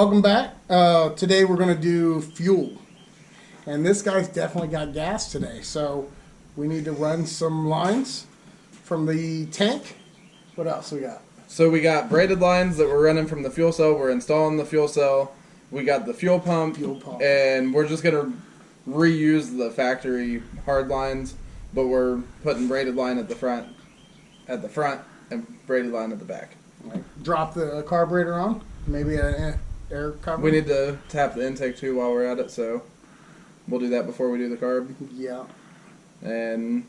welcome back. Today we're going to do fuel. And this guy's definitely got gas today. So we need to run some lines from the tank. What else we got? So we got braided lines that we're running from the fuel cell. We're installing the fuel cell. We got the fuel pump. And we're just going to reuse the factory hard lines, but we're putting braided line at the front and braided line at the back. Drop the carburetor on. Maybe an air carburetor. We need to tap the intake too while we're at it, so we'll do that before we do the carb. Yeah. And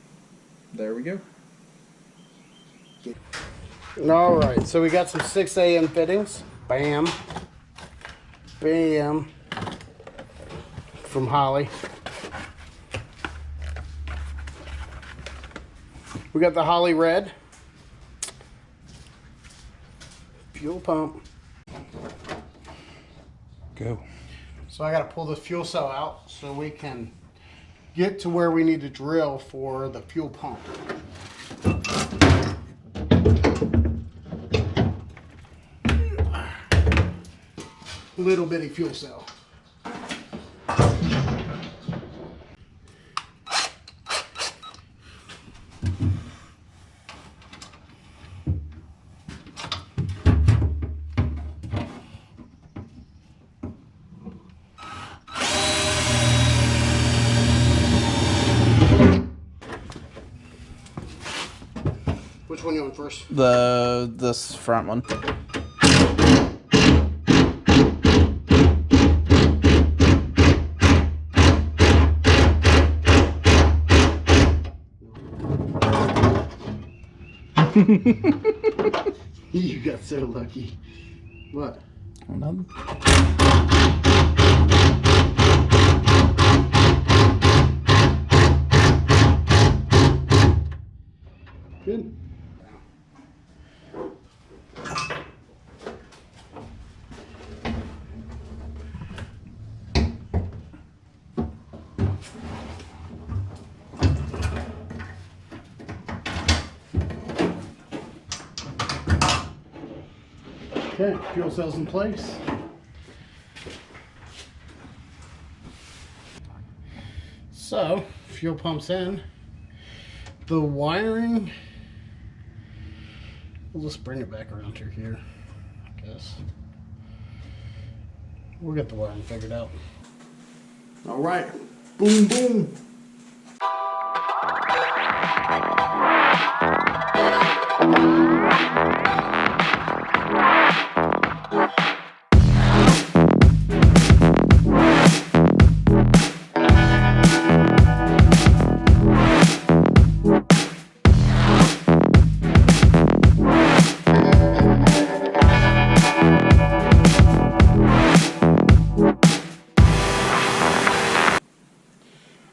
there we go. All right, so we got some 6AM fittings. Bam. Bam. From Holley. We got the Holley red. Fuel pump. Go. So I got to pull the fuel cell out so we can get to where we need to drill for the fuel pump. Little bitty fuel cell. Which one you want first? This front one. You got so lucky. What? Nothing. Good. Okay, fuel cell's in place. So, fuel pump's in. The wiring, we'll just bring it back around to here, I guess. We'll get the wiring figured out. All right, boom, boom.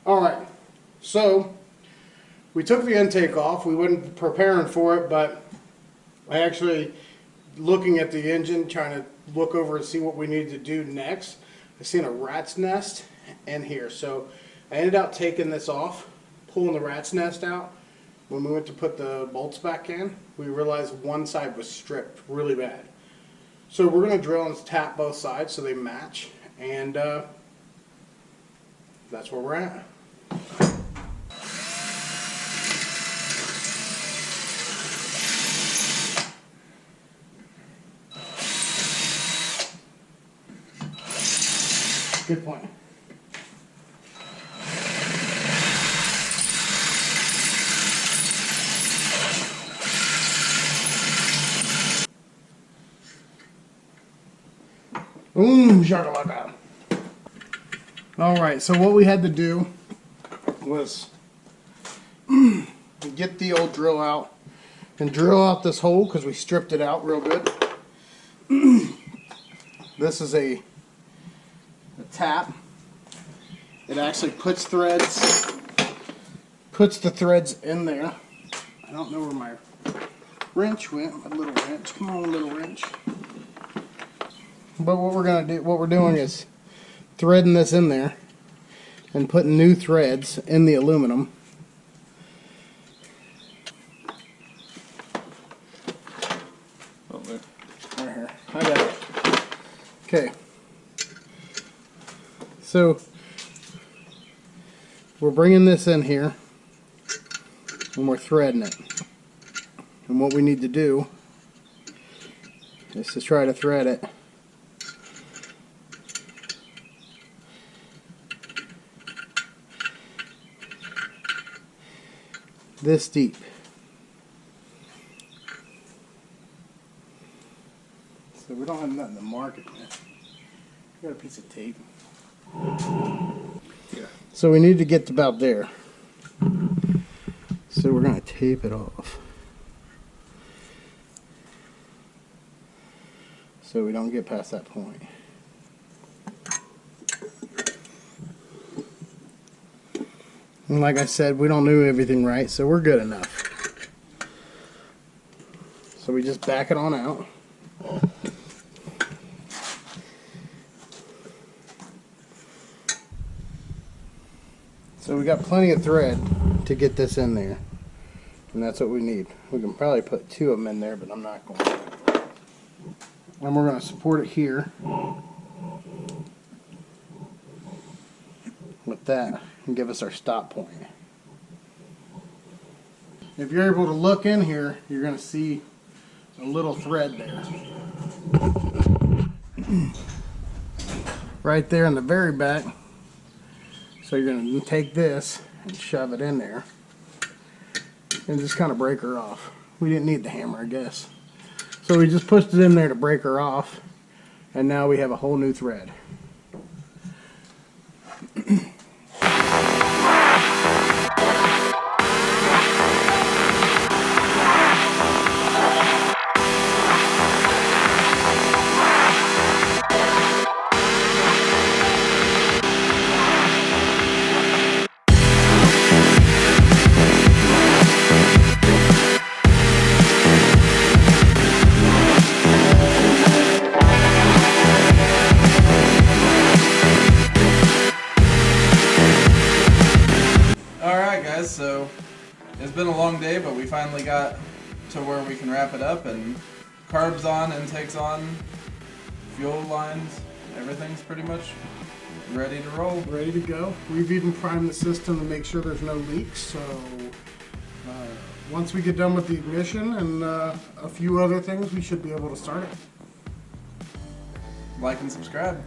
All right, so we took the intake off. We weren't preparing for it, but I actually, looking at the engine, trying to look over and see what we needed to do next, I seen a rat's nest in here. So I ended up taking this off, pulling the rat's nest out. When we went to put the bolts back in, we realized one side was stripped really bad. So we're going to drill and tap both sides so they match, and that's where we're at. Good point. Boom, shakalaka. All right, so what we had to do was get the old drill out and drill out this hole because we stripped it out real good. This is a tap. It actually puts the threads in there. I don't know where my wrench went, my little wrench. Come on, little wrench. But what we're doing is threading this in there and putting new threads in the aluminum. Oh, there. Right here. I got it. Okay, So we're bringing this in here and we're threading it. And what we need to do is to try to thread it this deep. So we don't have nothing to mark it with. Got a piece of tape. Yeah. So we need to get to about there. So we're going to tape it off. So we don't get past that point. And like I said, we don't do everything right, so we're good enough. So we just back it on out. So we got plenty of thread to get this in there. And that's what we need. We can probably put 2 of them in there, but I'm not going to. And we're going to support it here with that and give us our stop point. If you're able to look in here, you're going to see a little thread there. Right there in the very back. So you're going to take this and shove it in there and just kind of break her off. We didn't need the hammer, I guess. So we just pushed it in there to break her off, and now we have a whole new thread. So it's been a long day, but we finally got to where we can wrap it up, and carbs on, intakes on, fuel lines, everything's pretty much ready to roll. Ready to go. We've even primed the system to make sure there's no leaks, so once we get done with the ignition and a few other things, we should be able to start it. Like and subscribe.